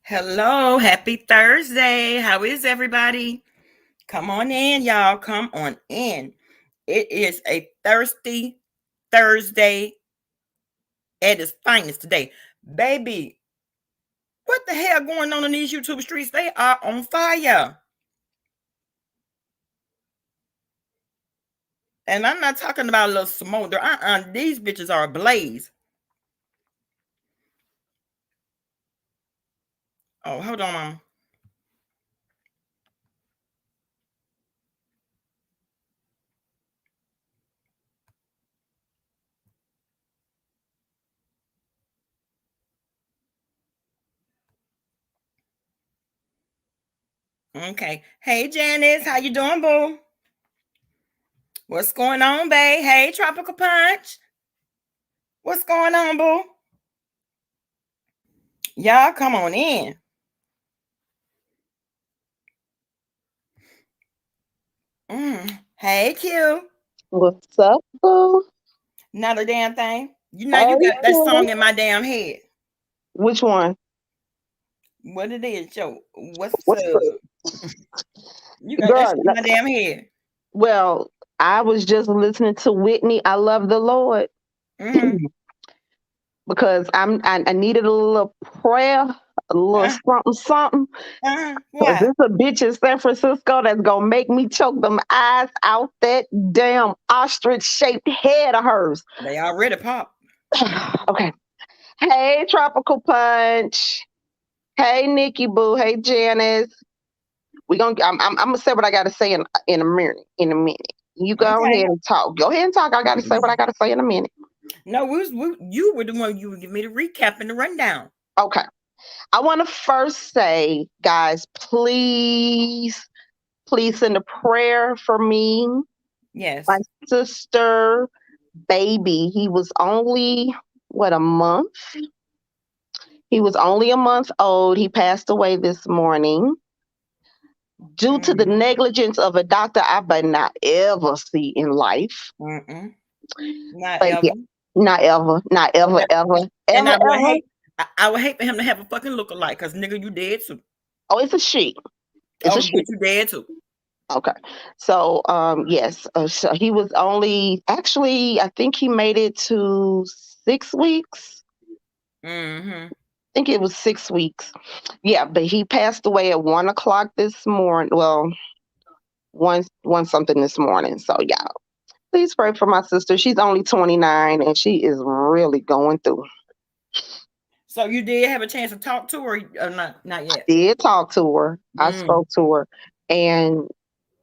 Hello, happy Thursday. How is everybody? Come on in, y'all. Come on in. It is a thirsty Thursday at its finest today. Baby, what the hell going on in these YouTube streets? They are on fire. And I'm not talking about a little smolder. These bitches are ablaze. Oh, hold on, mama. Okay. Hey, Janice, how you doing, boo? What's going on, babe? Hey, Tropical Punch. What's going on, boo? Y'all come on in. Hey, Q. What's up, boo? Not a damn thing. You know Hey, you got that Q. song in my damn head. Which one? What it is, yo? What's What's up? the You got that girl? shit in my damn head. Well, I was just listening to Whitney. I love the Lord Mm-hmm. because I needed a little prayer, a little Uh, something, something. Cause Why? this a bitch in San Francisco that's gonna make me choke them eyes out that damn ostrich shaped head of hers. They already popped. Okay. Hey, Tropical Punch. Hey, Nikki Boo. Hey, Janice. I'm gonna say what I gotta say in a minute. In a minute, you go Okay. ahead and talk. Go ahead and talk. I gotta say what I gotta say in a minute. No, you were the one you would give me the recap and the rundown. Okay. I want to first say, guys, please send a prayer for me. My Yes. sister, baby. He was only what a month. He was only a month old. He passed away this morning due to the Mm-hmm. negligence of a doctor I better not ever see in life. Mm-mm. Not But ever. yeah, not ever, not And ever, I, ever, and ever, I would ever. hate. I would hate for him to have a fucking lookalike, because nigga, you dead too. Oh, it's a she. It's a Oh, she. but you dead too. Okay. So, yes. So he was only actually, I think he made it to 6 weeks. Mm-hmm. I think it was 6 weeks. Yeah, but he passed away at 1 o'clock this morning. Well, one something this morning. So yeah, please pray for my sister. She's only 29 and she is really going through. So you did have a chance to talk to her, or not? Not I yet. did talk to her. I Mm. spoke to her, and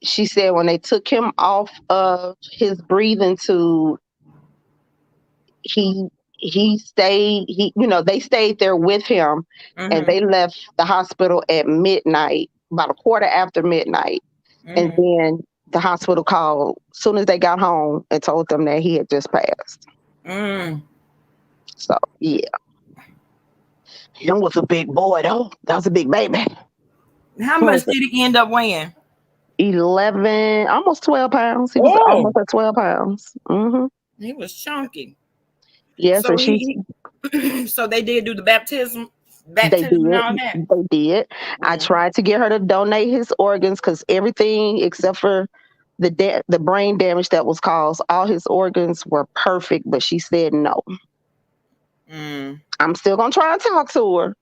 she said when they took him off of his breathing tube, he stayed. They stayed there with him, and Mm-hmm. they left the hospital at midnight, about a quarter after midnight, and Mm-hmm. then the hospital called as soon as they got home and told them that he had just passed. Mm. So yeah, he was a big boy though. That was a big baby. How He was much did he end up weighing? 11, almost 12 pounds. He was Oh, almost at 12 pounds. he was chunky. Yes, So and she so they did do the they baptism and did. all that. They did. I Mm. tried to get her to donate his organs because everything except for the brain damage that was caused, all his organs were perfect, but she said no. Mm. I'm still gonna try and talk to her.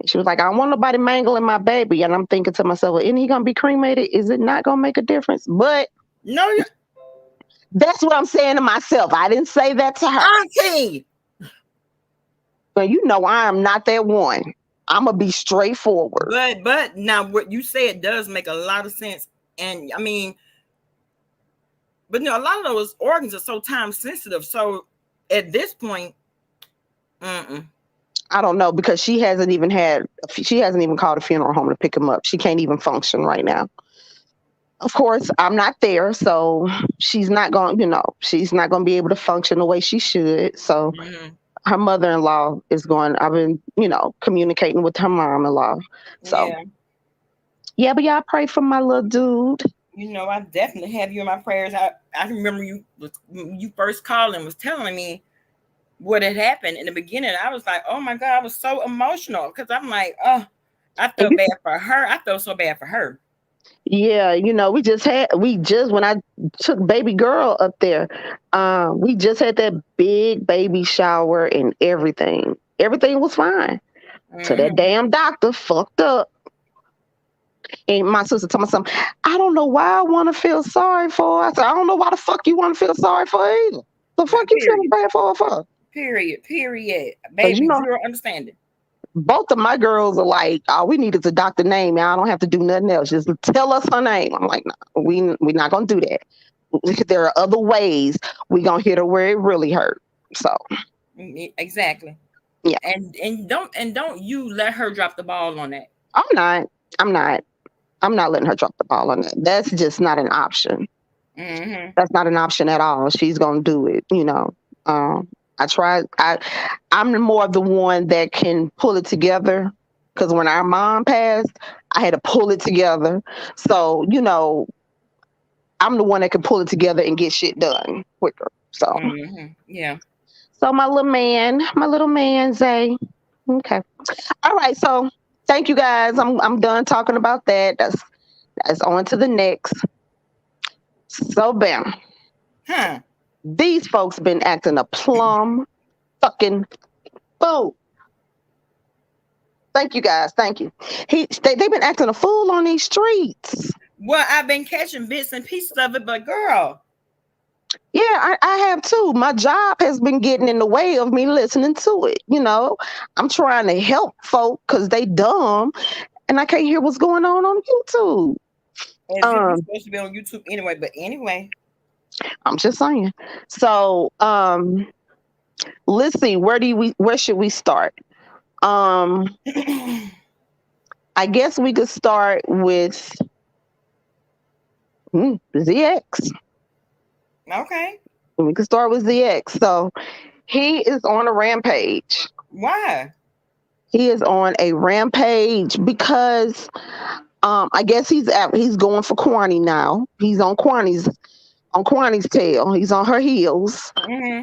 She was like, I don't want nobody mangling my baby. And I'm thinking to myself, well, isn't he gonna be cremated? Is it not gonna make a difference? But No, that's what I'm saying to myself. I didn't say that to her. auntie. But I am not that one. I'm gonna be straightforward. But now what you said does make a lot of sense, and I mean, but a lot of those organs are so time sensitive. So at this point, mm-mm. I don't know because she hasn't even called a funeral home to pick him up. She can't even function right now. Of course, I'm not there, so she's not going to be able to function the way she should. So Mm-hmm. her mother-in-law is going. I've been, communicating with her mom-in-law. So Yeah. yeah, but y'all pray for my little dude. I definitely have you in my prayers. I remember you first called and was telling me, what had happened in the beginning. I was like, oh my God, I was so emotional because I'm like, oh, I And felt bad for her. I felt so bad for her. yeah, we just when I took baby girl up there, we just had that big baby shower and everything. Everything was fine. So that Hmm. damn doctor fucked up. And my sister told me something. I don't know why I want to feel sorry for her. I said, I don't know why the fuck you want to feel sorry for her either. The fuck you feeling Period. bad for her for? Period. Period. Because Baby, zero understanding. both of my girls are like, all we need is a doctor name. Now I don't have to do nothing else. Just tell us her name. I'm like, no, we're not gonna do that. There are other ways we gonna hit her where it really hurt. So Exactly. yeah, And don't you let her drop the ball on that. I'm not. I'm not. I'm not letting her drop the ball on that. That's just not an option. Hmm. That's not an option at all. She's gonna do it. Um, I tried. I'm more of the one that can pull it together. Because when our mom passed, I had to pull it together. So I'm the one that can pull it together and get shit done quicker. Yeah. So my little man, Zay. Okay. All right. So thank you guys. I'm done talking about that. That's on to the next. So bam. Huh. These folks been acting a plum fucking fool. Thank you guys. Thank you. They've been acting a fool on these streets. Well, I've been catching bits and pieces of it, but girl, Yeah, I have too. My job has been getting in the way of me listening to it. I'm trying to help folk because they dumb and I can't hear what's going on YouTube. as if you're Um, supposed to be on YouTube anyway. But anyway, I'm just saying. So, let's see. Where should we start? Um, I guess we could start with ZX. okay. We could start with ZX. So he is on a rampage. Why? He is on a rampage because I guess he's going for Kwani now. He's on Kwani's tail. He's on her heels. Hmm.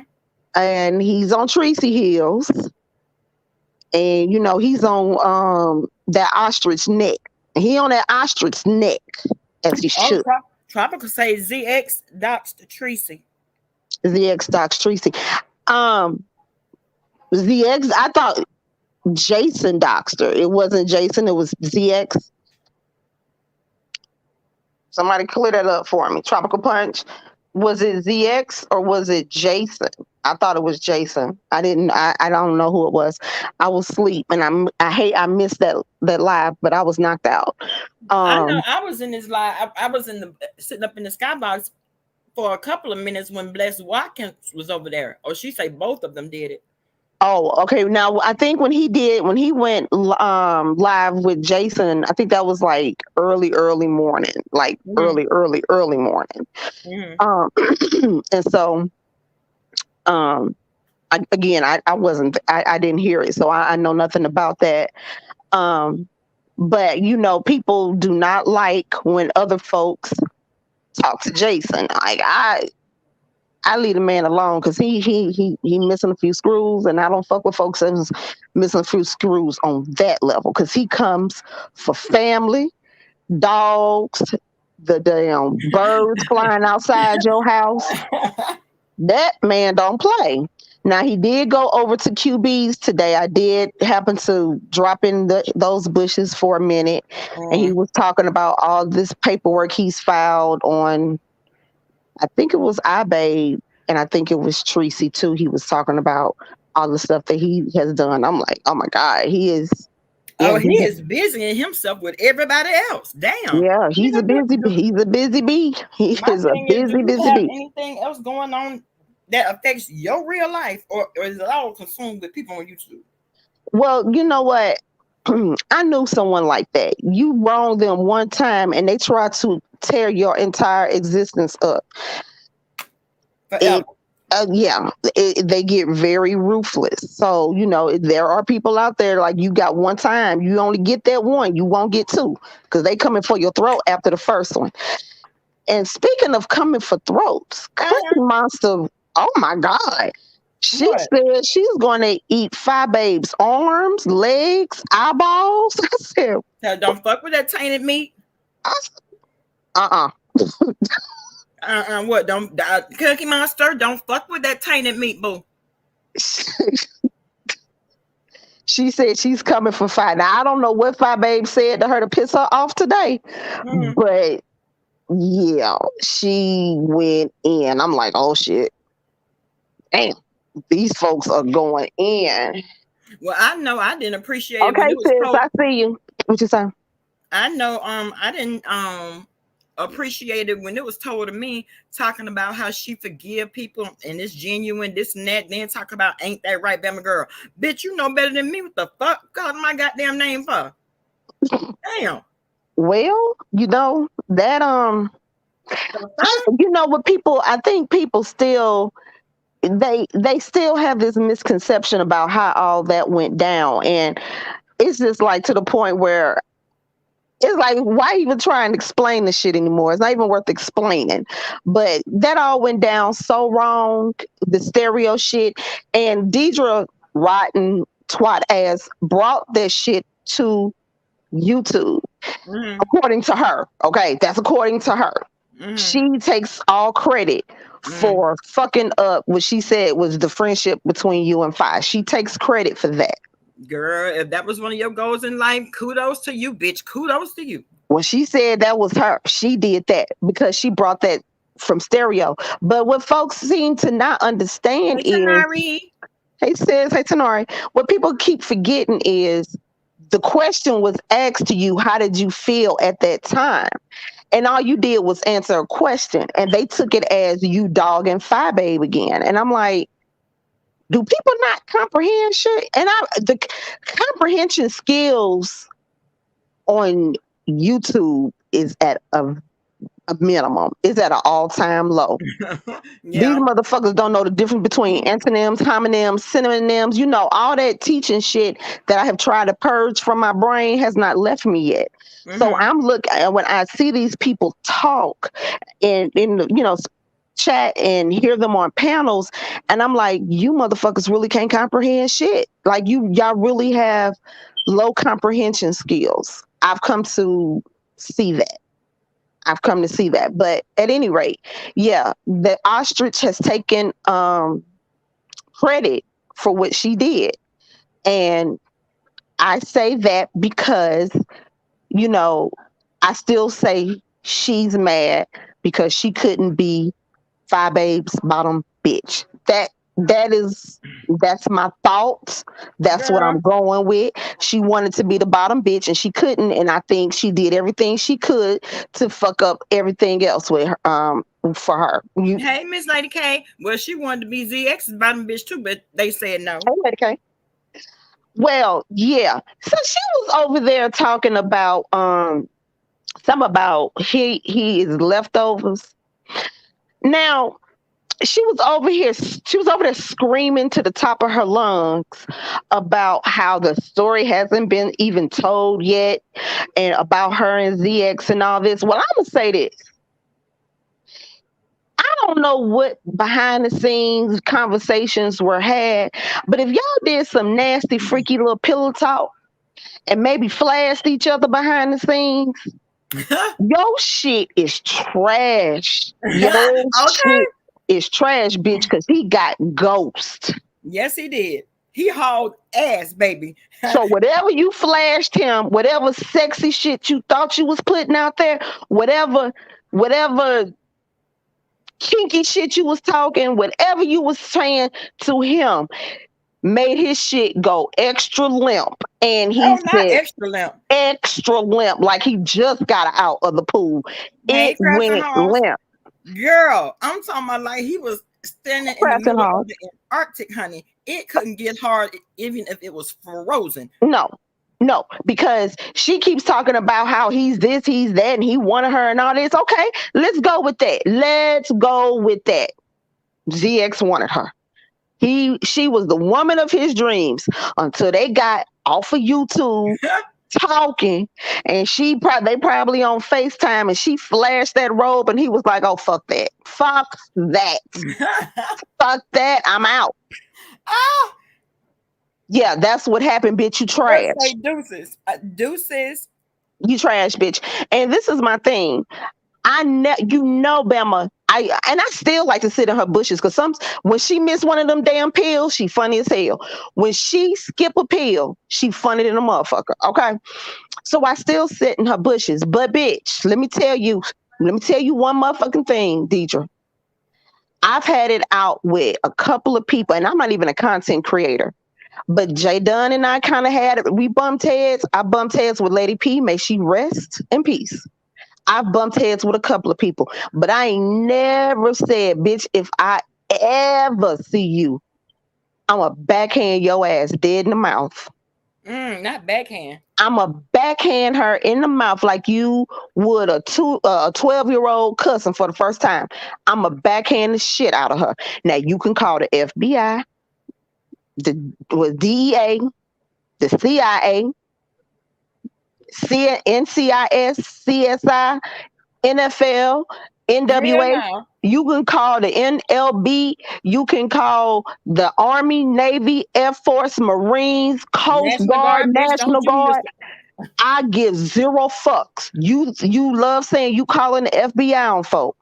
And he's on Tracy heels. And he's on that ostrich neck. He on that ostrich neck as he Oh, should. Tropical say ZX docs to Tracy. ZX Docs Tracy. Um ZX, I thought Jason Doxter. It wasn't Jason, it was ZX. Somebody clear that up for me. Tropical Punch. Was it ZX or was it Jason? I thought it was Jason. I don't know who it was. I was asleep and I missed that live, but I was knocked out. I know Um I was in this live. I was in the sitting up in the skybox for a couple of minutes when Bless Watkins was over there. Or she say both of them did it. Oh, okay. Now I think when he went live with Jason, I think that was like early morning, like Hmm. early morning. Hmm. Um, and so um, I wasn't, I didn't hear it, so I know nothing about that. Um, but people do not like when other folks talk to Jason. Like I leave the man alone because he missing a few screws, and I don't fuck with folks that's missing a few screws on that level because he comes for family, dogs, the damn birds flying outside your house. That man don't play. Now he did go over to QB's today. I did happen to drop in those bushes for a minute, and he Mm. was talking about all this paperwork he's filed on. I think it was iBabe, and I think it was Tracy too. He was talking about all the stuff that he has done. I'm like, oh my God, he is. Oh, Yeah, he is busying himself with everybody else. Damn. yeah, Nigga, he's a busy bee. He my is a thing is, do busy, you busy have bee. anything else going on that affects your real life, or is it all consumed with people on YouTube? Well, you know what? I knew someone like that. You wrong them one time, and they try to tear your entire existence up. Forever. It yeah, they get very ruthless. So there are people out there like you got one time, you only get that one, you won't get two because they coming for your throat after the first one. And speaking of coming for throats, Cookie Uh-huh. Monster, oh my God, She What? said she's going to eat Fi Babe's arms, legs, eyeballs. I said, So don't fuck with that tainted meat. I said, uh-uh. What? Don't Cookie Monster. Don't fuck with that tainted meat, boo. She said she's coming for Fi. Now, I don't know what Fi Babe said to her to piss her off today, Mm. but yeah, she went in. I'm like, oh shit. Damn, these folks are going in. Well, I know I didn't appreciate it when Okay, it was sis, told. I see you. What you say? I know I didn't appreciate it when it was told to me talking about how she forgive people and it's genuine, this and that, then talk about ain't that right, Bama girl. Bitch, you know better than me. What the fuck? Call my goddamn name for? Damn. Well, that The fuck? what people, I think people still, they still have this misconception about how all that went down, and it's just like to the point where it's like, why even try and explain the shit anymore? It's not even worth explaining. But that all went down so wrong, the stereo shit. And Deidre Rotten twat ass brought that shit to YouTube, Mm-hmm. according to her. Okay, that's according to her. Mm-hmm. She takes all credit Mm-hmm. for fucking up what she said was the friendship between you and Fi. She takes credit for that. Girl, if that was one of your goals in life, kudos to you, bitch. Kudos to you. When she said that was her, she did that because she brought that from stereo. But what folks seem to not understand Hey, is, Tanari. hey Tenari, what people keep forgetting is the question was asked to you, how did you feel at that time? And all you did was answer a question, and they took it as you dogging Fi Babe again. And I'm like, do people not comprehend shit? And the comprehension skills on YouTube is at a minimum. It's at an all-time low. These Yeah. motherfuckers don't know the difference between antonyms, homonyms, synonyms. All that teaching shit that I have tried to purge from my brain has not left me yet. So Mm-hmm. I'm looking when I see these people talk in the, chat and hear them on panels, and I'm like, you motherfuckers really can't comprehend shit. Like y'all really have low comprehension skills. I've come to see that. I've come to see that. But at any rate, yeah, the ostrich has taken credit for what she did. And I say that because, you know, I still say she's mad because she couldn't be Fi Babe's bottom bitch. That's my thoughts. That's what Girl. I'm going with. She wanted to be the bottom bitch and she couldn't, and I think she did everything she could to fuck up everything else with her, for her. Hey, Miss Lady K. Well, she wanted to be ZX's bottom bitch too, but they said no. Okay. Well, yeah. So she was over there talking about some about he is leftovers. Now, she was over there screaming to the top of her lungs about how the story hasn't been even told yet, and about her and ZX and all this. Well, I'm gonna say this. I don't know what behind the scenes conversations were had, but if y'all did some nasty, freaky little pillow talk and maybe flashed each other behind the scenes, your shit is trash. Your Okay. shit is trash, bitch, because he got ghost. Yes, he did. He hauled ass, baby. So whatever you flashed him, whatever sexy shit you thought you was putting out there, whatever kinky shit you was talking, whatever you was saying to him, made his shit go extra limp. And he Oh, not said extra limp. extra limp, like he just got out of the pool. Hey, It Crafton went Halls. limp. Girl, I'm talking about like he was standing in the Crafton middle Hall. of the Antarctic, honey. It couldn't get hard even if it was frozen. No, no, because she keeps talking about how he's this, he's that, and he wanted her and all this. Okay, let's go with that. Let's go with that. ZX wanted her. She was the woman of his dreams until they got off of YouTube talking, and they probably on FaceTime, and she flashed that robe, and he was like, "Oh fuck that, fuck that, fuck that, I'm out." Oh, Yeah, that's what happened, bitch. You just trash. say deuces. Deuces. You trash, bitch. And this is my thing. You know, Bama. I still like to sit in her bushes because when she miss one of them damn pills, she funny as hell. When she skip a pill, she funny than a motherfucker. Okay, so I still sit in her bushes. But bitch, let me tell you one motherfucking thing, Deidre. I've had it out with a couple of people, and I'm not even a content creator. But Jay Dunn and I kind of had it. We bumped heads. I bumped heads with Lady P. May she rest in peace. I've bumped heads with a couple of people, but I ain't never said, bitch, if I ever see you, I'm a backhand your ass dead in the mouth. Not backhand. I'm a backhand her in the mouth like you would a 12-year-old cussing for the first time. I'm a backhand the shit out of her. Now you can call the FBI, the DEA, the CIA, NCIS, CSI, NFL, Hell NWA. no. You can call the NLB. You can call the Army, Navy, Air Force, Marines, Coast National Guard, Guard, bitch. National Don't you miss Guard. I give zero fucks. You love saying you calling the FBI on folk.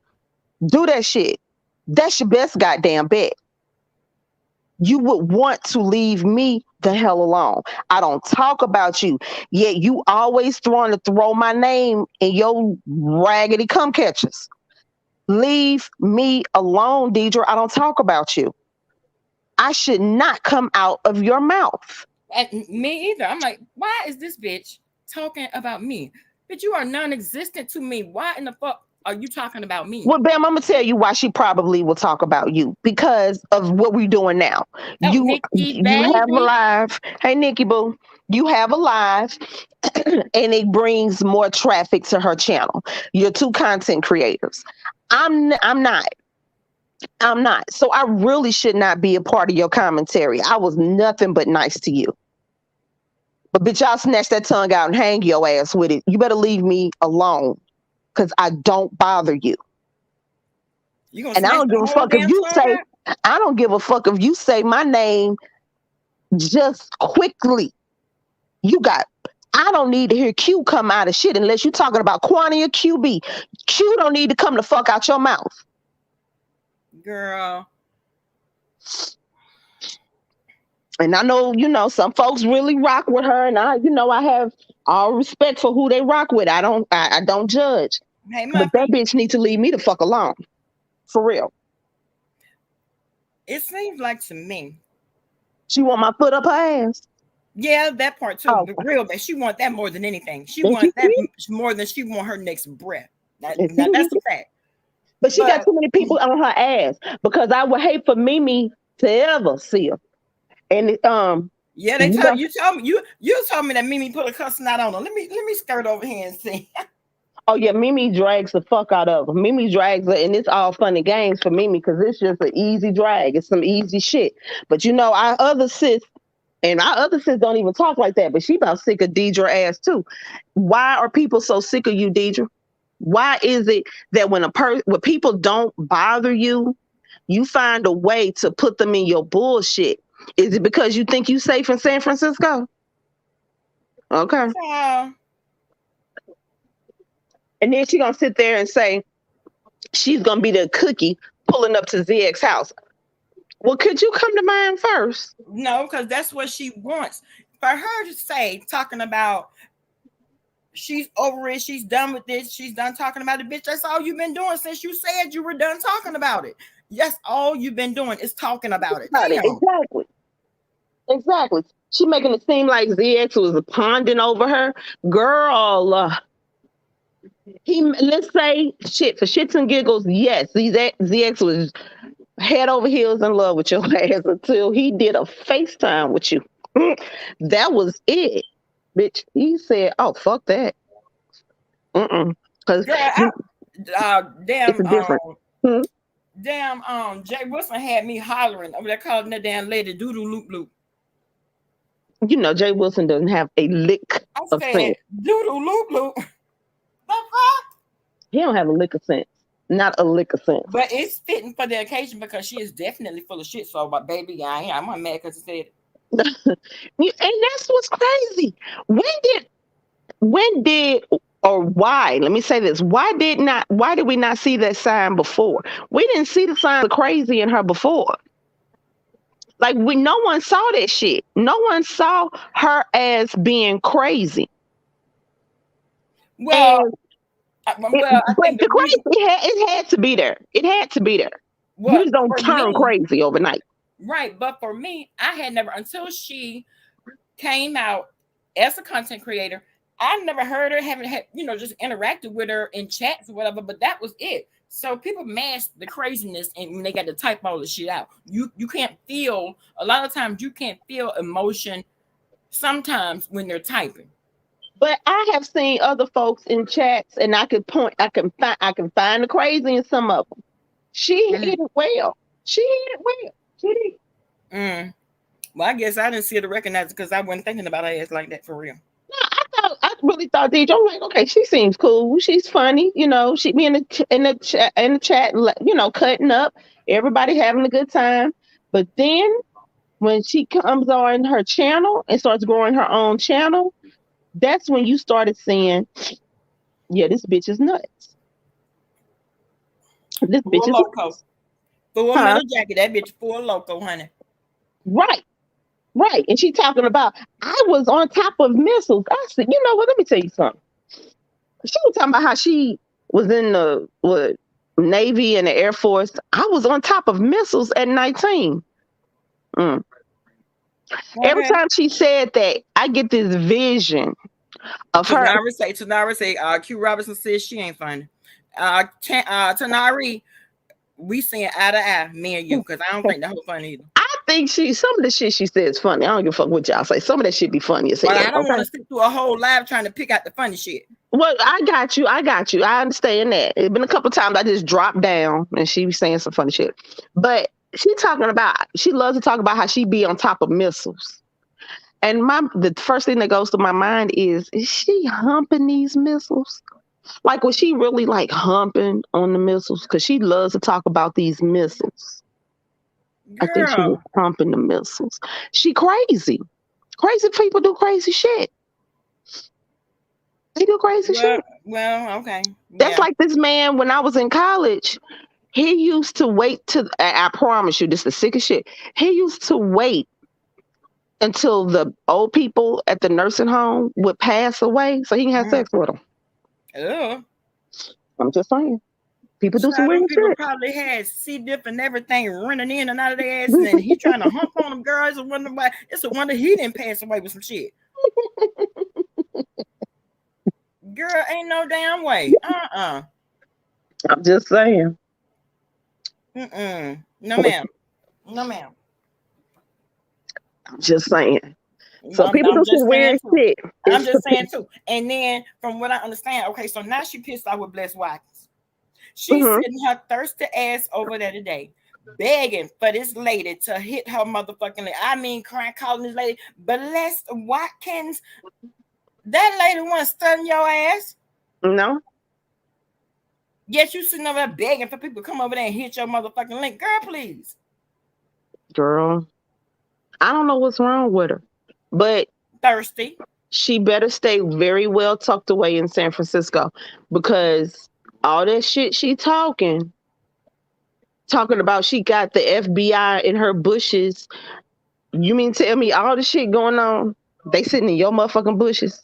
Do that shit. That's your best goddamn bet. You would want to leave me the hell alone. I don't talk about you. Yet you always trying to throw my name in your raggedy cum catchers. Leave me alone, Deidre. I don't talk about you. I should not come out of your mouth. And me either. I'm like, why is this bitch talking about me? Bitch, you are non-existent to me. Why in the fuck are you talking about me? Well, Bam, I'm gonna tell you why she probably will talk about you because of what we're doing now. Oh, You Nikki, you have a baby. live. Hey, Nikki Boo, you have a live, and it brings more traffic to her channel. You're two content creators. I'm not. I'm not. So I really should not be a part of your commentary. I was nothing but nice to you. But bitch, I'll snatch that tongue out and hang your ass with it. You better leave me alone because I don't bother you. You gonna And I snatch don't the give a whole fuck if damn you tongue say, out? I don't give a fuck if you say my name just quickly. You got, I don't need to hear Q come out of shit unless you're talking about Quantity or QB. Q don't need to come the fuck out your mouth. Girl. And I know, some folks really rock with her, and I have all respect for who they rock with. I don't judge. Hey, But that Muffy. bitch need to leave me the fuck alone. For real. It seems like to me. She want my foot up her ass. Yeah, that part too. Oh, But real bad. She want that more than anything. She if you want that see, more than she want her next breath. if Now you that's a fact. but she got But too many people on her ass because I would hate for Mimi to ever see her. And yeah, they you told know, you told me that Mimi put a cussing out on her. Let me skirt over here and see. oh yeah, Mimi drags the fuck out of her. Mimi drags her, and it's all fun and games for Mimi because it's just an easy drag. It's some easy shit. But our other sis don't even talk like that. But she about sick of Deidre ass too. Why are people so sick of you, Deidre? Why is it that when people don't bother you, you find a way to put them in your bullshit? Is it because you think you safe in San Francisco? Okay. So, And then she gonna sit there and say she's gonna be the cookie pulling up to ZX house. Well, could you come to mine first? no, because that's what she wants. For her to say, talking about she's over it, she's done with this, she's done talking about it, bitch. That's all you've been doing since you said you were done talking about it. That's all you've been doing is talking about it. Got it. Damn. Exactly. Exactly. She making it seem like ZX was ponding over her. Girl, let's say shit for shits and giggles. Yes, ZX was head over heels in love with your ass until he did a FaceTime with you. That was it, bitch. He said, "Oh fuck that," because Girl, it's damn, a different. Hmm? Jay Wilson had me hollering over there calling that damn lady doodle loop loop. Jay Wilson doesn't have a lick I of said, sense. doodle loop loop. The fuck? He don't have a lick of sense. not a lick of sense. But it's fitting for the occasion because she is definitely full of shit. So, but baby, I'm not mad because he said, And that's what's crazy. When did when did or why? Let me say this. Why did we not see that sign before? We didn't see the signs of crazy in her before. Like no one saw that shit. No one saw her as being crazy. well, And I but think the the reason, crazy it had to be there. It had to be there. You well, just don't for turn me, crazy overnight. right, but for me, I had never, until she came out as a content creator, I never heard her, haven't had, just interacted with her in chats or whatever, but that was it. So people mask the craziness and when they got to type all the shit out. You can't feel, a lot of times you can't feel emotion sometimes when they're typing. But I have seen other folks in chats, and I can find the crazy in some of them. She Mm-hmm. hit it well. She hit it well. She did. Mm. Well, I guess I didn't see it to recognize it because I wasn't thinking about her ass like that for real. No, I really thought DJ. I'm like, okay, she seems cool. She's funny. She be in the chat, cutting up. Everybody having a good time. But then when she comes on her channel and starts growing her own channel, that's when you started saying, yeah, this bitch is nuts. This bitch Full is loco. nuts. Full Huh? metal jacket. That bitch full loco, honey. Right. Right. And she talking about, I was on top of missiles. I said, you know what? Let me tell you something. She was talking about how she was in the Navy and the Air Force. I was on top of missiles at 19. Mm. Every Okay. time she said that, I get this vision of her. Tanara say, Q Robinson says she ain't funny. Tanari, we seeing eye to eye, me and you, because I don't think the whole funny either. I think some of the shit she says is funny. I don't give a fuck what y'all say. Some of that shit be funny as But hell. I don't want Okay. to sit through a whole live trying to pick out the funny shit. Well, I got you. I got you. I understand that. It's been a couple of times I just dropped down and she was saying some funny shit. But she loves to talk about how she be on top of missiles. And the first thing that goes to my mind is she humping these missiles? Like, was she really like humping on the missiles? Because she loves to talk about these missiles. I think she was Girl. humping the missiles. She crazy. Crazy people do crazy shit. They do crazy Well, shit. well, okay. That's Yeah. like this man when I was in college. He used to wait to, I promise you, this is the sickest shit. He used to wait until the old people at the nursing home would pass away so he can have Mm. sex with them. Ugh. I'm just saying. People do some Child, them weird people shit. probably had C diff and everything running in and out of their ass, and then he trying to hump on them girls and wonder why. It's a wonder he didn't pass away with some shit. Girl, ain't no damn way. I'm just saying. Mm-mm. No, ma'am. No, ma'am. I'm just saying. So I'm, people I'm do some just saying weird too. shit. I'm It's just saying too. And then from what I understand, okay, so now she pissed off with Bless Watkins. She's hmm sitting her thirsty ass over there today, begging for this lady to hit her motherfucking leg. I mean, crying, calling this lady Bless Watkins. That lady want to stun your ass. no, Yet you sitting over there begging for people to come over there and hit your motherfucking leg. Girl, please. girl. I don't know what's wrong with her, but Thirsty. she better stay very well tucked away in San Francisco because all that shit she talking about she got the FBI in her bushes. You mean tell me all the shit going on? They sitting in your motherfucking bushes.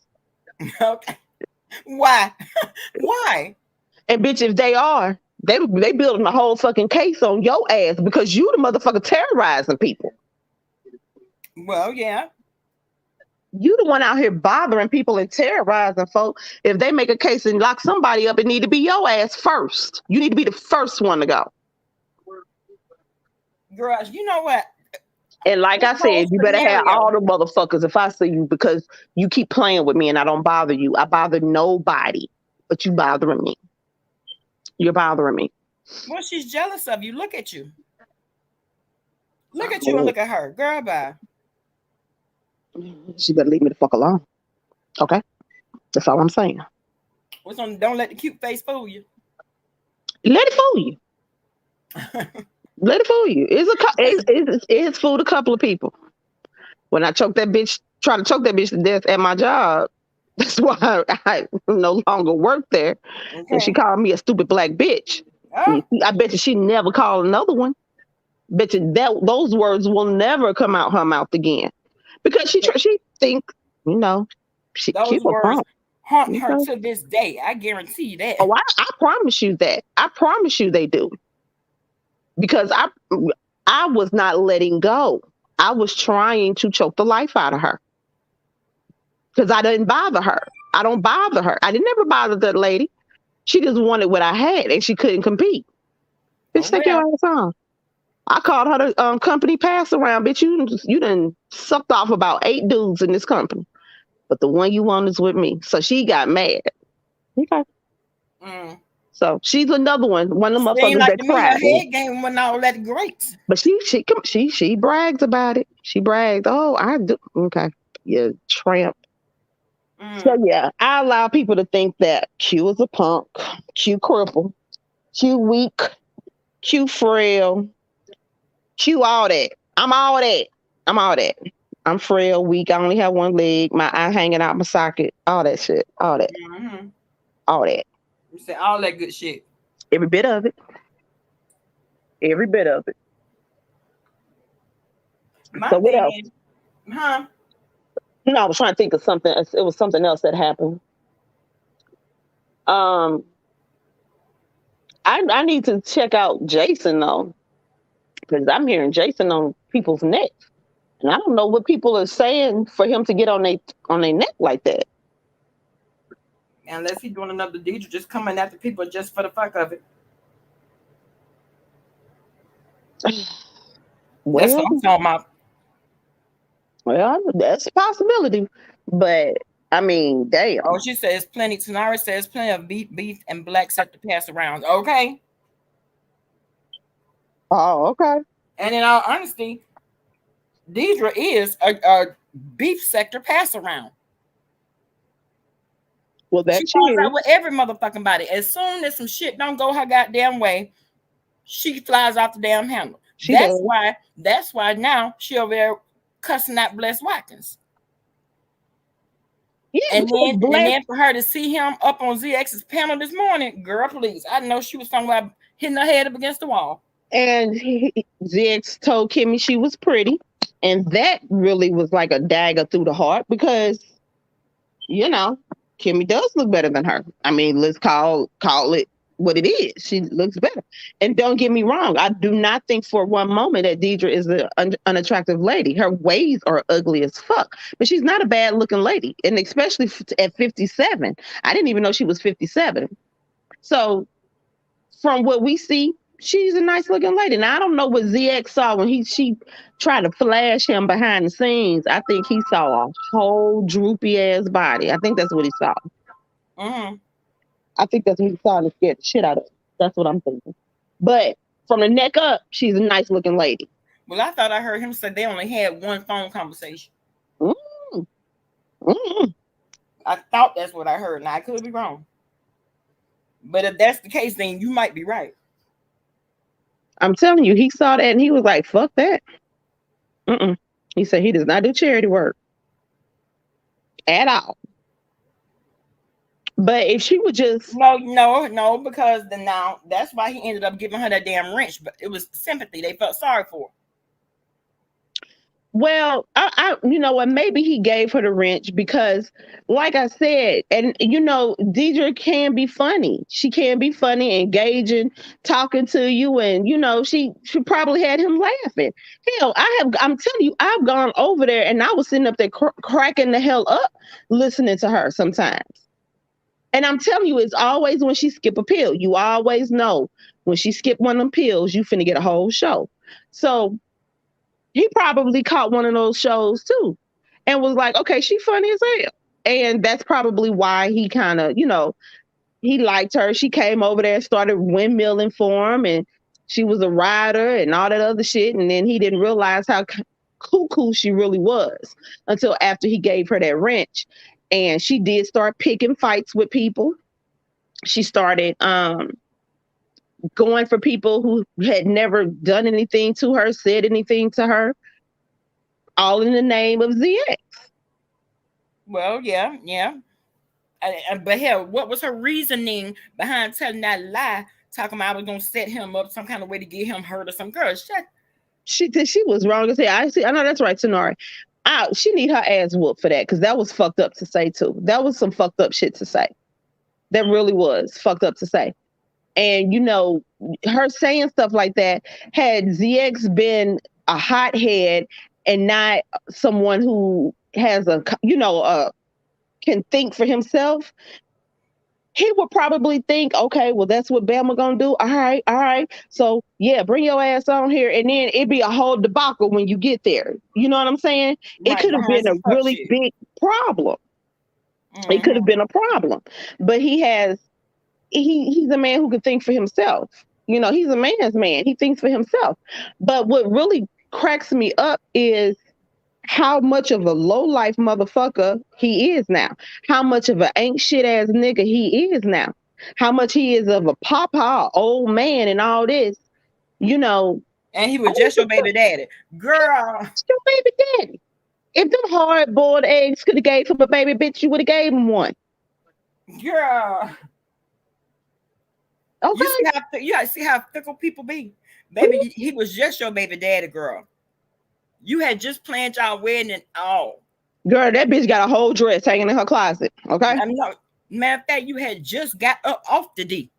Okay. Why? Why? And bitch, if they are, they building a whole fucking case on your ass because you the motherfucker terrorizing people. Well, yeah. You the one out here bothering people and terrorizing folk. If they make a case and lock somebody up, it need to be your ass first. You need to be the first one to go. Girl, you know what? And like This I whole said, you better have scenario. all the motherfuckers if I see you because you keep playing with me and I don't bother you. I bother nobody, but you bothering me. You're bothering me. Well, she's jealous of you. Look at you. Look at you and look at her. Girl, bye. She better leave me the fuck alone. Okay? That's all I'm saying. What's on? Don't let the cute face fool you. Let it fool you. Let it fool you. It's fooled a couple of people. When I choked that bitch, try to choke that bitch to death at my job, that's why I no longer work there. And she Okay. called me a stupid black bitch. Oh, I bet you she never called another one. Bet you that those words will never come out her mouth again because she think you know she those cute a words punk. haunt her Okay. to this day. I guarantee you that. Oh, I promise you that. I promise you they do because I was not letting go. I was trying to choke the life out of her because I didn't bother her. I don't bother her. I didn't ever bother that lady. She just wanted what I had and she couldn't compete. Oh Bitch, take your well. ass on. I called her the company pass around, bitch. You done sucked off about 8 dudes in this company, but the one you want is with me. So she got mad. Okay. Mm. So she's another one of the Seemed motherfuckers like that to me her tried me. head game wasn't all that great. But she brags about it. She brags. Oh, I do. Okay, you tramp. So Mm. yeah, I allow people to think that Q is a punk, Q cripple, Q weak, Q frail, Q all that. I'm all that. I'm all that. I'm frail, weak. I only have one leg. My eye hanging out my socket. All that shit. All that. Mm-hmm. All that. You say all that good shit. Every bit of it. Every bit of it. My So what thing else? is, huh? No, I was trying to think of something. It was something else that happened. Um, I need to check out Jason though, because I'm hearing Jason on people's necks, and I don't know what people are saying for him to get on their neck like that. Unless he's doing another deed, just coming after people just for the fuck of it. That's Well, what I'm talking about. well, that's a possibility, but I mean, Oh, damn. she says plenty. Tanara says plenty of beef, and black set to pass around. Okay. Oh, okay. And in all honesty, Deidre is a beef sector pass around. Well, She that she falls out is. with every motherfucking body. As soon as some shit don't go her goddamn way, she flies off the damn handle. She does. That's why now she over there cussing out Bless Watkins. Yeah, because And Bless then for her to see him up on ZX's panel this morning, girl, please. I know she was somewhere hitting her head up against the wall. and ZX told Kimmy she was pretty, and that really was like a dagger through the heart because you know, Kimmy does look better than her. I mean, let's call it what it is. She looks better. And don't get me wrong, I do not think for one moment that Deidre is an unattractive lady. Her ways are ugly as fuck, but she's not a bad looking lady, and especially at 57. I didn't even know she was 57. So from what we see, she's a nice looking lady. Now I don't know what ZX saw when she tried to flash him behind the scenes. I think he saw a whole droopy ass body. I think that's what he saw. Mm-hmm. I think that's what he saw and it scared the shit out of him. That's what I'm thinking. But from the neck up, she's a nice looking lady. Well, I thought I heard him say they only had one phone conversation. Mm, mm. I thought that's what I heard. Now I could be wrong. But if that's the case, then you might be right. I'm telling you, he saw that and he was like, fuck that. Mm-mm. He said he does not do charity work at all. But if she would just No, because then now that's why he ended up giving her that damn wrench. But it was sympathy. They felt sorry for her. well, you know what? Maybe he gave her the wrench because, like I said, and Deidre can be funny. She can be funny, engaging, talking to you, and she probably had him laughing. Hell, I'm telling you, I've gone over there and I was sitting up there cracking the hell up listening to her sometimes. And I'm telling you, it's always when she skip a pill. You always know when she skip one of them pills, you finna get a whole show. So he probably caught one of those shows too and was like, okay, she funny as hell. And that's probably why he kind of, he liked her. She came over there, started windmilling for him, and she was a rider and all that other shit. And then he didn't realize how cuckoo she really was until after he gave her that wrench. And she did start picking fights with people. She started going for people who had never done anything to her, said anything to her, all in the name of ZX. Well, yeah, yeah. But hell, what was her reasoning behind telling that lie? Talking about I was gonna set him up some kind of way to get him hurt or some girl. Shut. She was wrong as hell. I see. I know that's right, Tanari. She need her ass whooped for that because that was fucked up to say too. That was some fucked up shit to say. That really was fucked up to say. And her saying stuff like that, had ZX been a hothead and not someone who has can think for himself, he would probably think, okay, well, that's what Bama gonna do. All right, all right. So yeah, bring your ass on here, and then it'd be a whole debacle when you get there. You know what I'm saying? It Right could have behind been a some fuck really shit. big problem. It could Mm-hmm. have been a problem. But he's a man who can think for himself. He's a man's man. He thinks for himself. But what really cracks me up is how much of a low life motherfucker he is now. How much of an ain't shit ass nigga he is now. How much he is of a papa, old man, and all this. You know, And he I was don't just give your a fuck. baby daddy, girl. It's your baby daddy. If them hard boiled eggs could have gave him a baby bitch, you would have gave him one. Girl, you Okay, see how you see how fickle people be, baby. He was just your baby daddy, girl. You had just planned y'all wedding and all. girl, that bitch got a whole dress hanging in her closet. Okay. I mean, no, matter of fact, you had just got up off the D.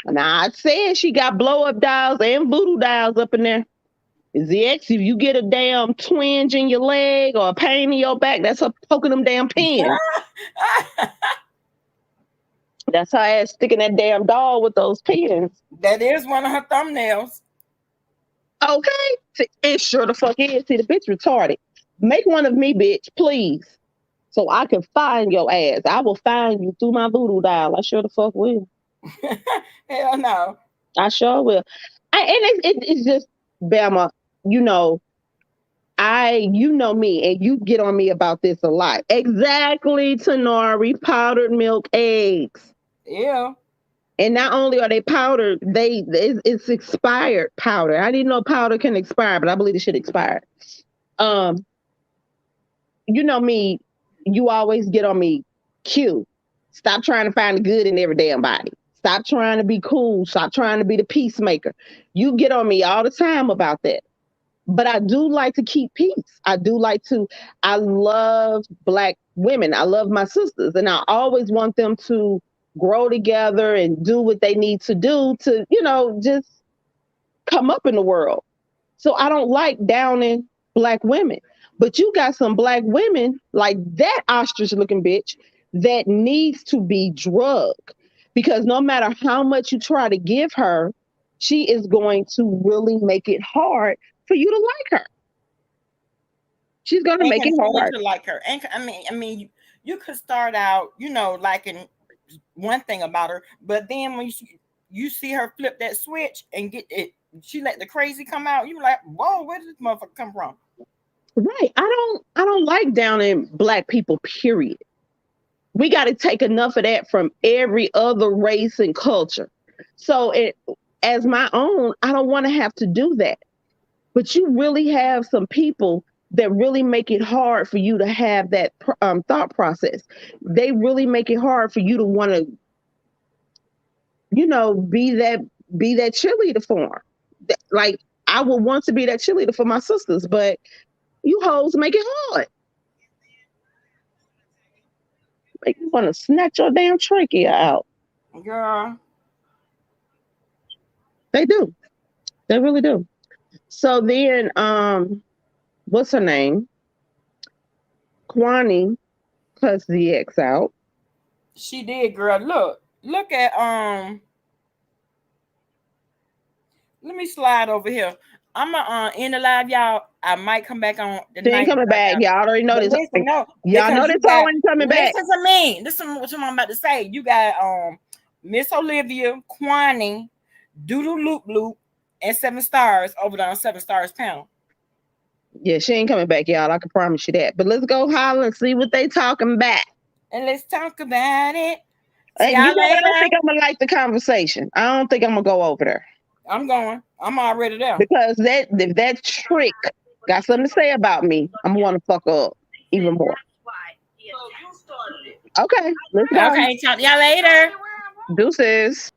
Now I said she got blow up dolls and voodoo dolls up in there. ZX, if you get a damn twinge in your leg or a pain in your back, that's her poking them damn pins. That's her ass sticking that damn doll with those pins. That is one of her thumbnails. Okay? It sure the fuck is. See, the bitch retarded. Make one of me, bitch, please. So I can find your ass. I will find you through my voodoo doll. I sure the fuck will. Hell no. I sure will. It's just, Bama, you know, you know me, and you get on me about this a lot. Exactly, Tanari, powdered milk eggs. Yeah. And not only are they powdered, it's expired powder. I didn't know powder can expire, but I believe it should expire. Um, you know me, you always get on me. Q. Stop trying to find the good in every damn body. Stop trying to be cool. Stop trying to be the peacemaker. You get on me all the time about that. But I do like to keep peace. I love Black women. I love my sisters. And I always want them to grow together and do what they need to do to, just come up in the world. So I don't like downing Black women. But you got some Black women like that ostrich looking bitch that needs to be drugged. Because no matter how much you try to give her, she is going to really make it hard for you to like her. She's going to And make it continue hard. to like her. And you could start out, liking one thing about her, but then when you see her flip that switch and get it, she let the crazy come out. You like, whoa, where did this motherfucker come from? Right. I don't like downing Black people, period. We got to take enough of that from every other race and culture. So as my own, I don't want to have to do that. But you really have some people that really make it hard for you to have that thought process. They really make it hard for you to want to, be that cheerleader for them. Like, I would want to be that cheerleader for my sisters, but you hoes make it hard. Make you want to snatch your damn trachea out. Girl. They do. They really do. So then, what's her name? Kwani cussed the ex out. She did, girl. Look at let me slide over here. I'm gonna end the live, y'all. I might come back on the She ain't night. coming back. Y'all already know But this. listen, no, Y'all know because this you hoe got ain't coming back. listen to me. Listen to what I'm about to say. You got Miss Olivia, Kwani, Doodle Loop Loop, and 7 stars over there on 7 stars pound. Yeah, she ain't coming back, y'all. I can promise you that. But let's go holler and see what they talking about. And let's talk about it. See You know y'all what? I don't later. think I'm gonna like the conversation. I don't think I'm gonna go over there I'm going. I'm already there. because that if that trick got something to say about me, I'm gonna want to fuck up even more. Okay, let's go. Okay, talk to y'all later. Deuces.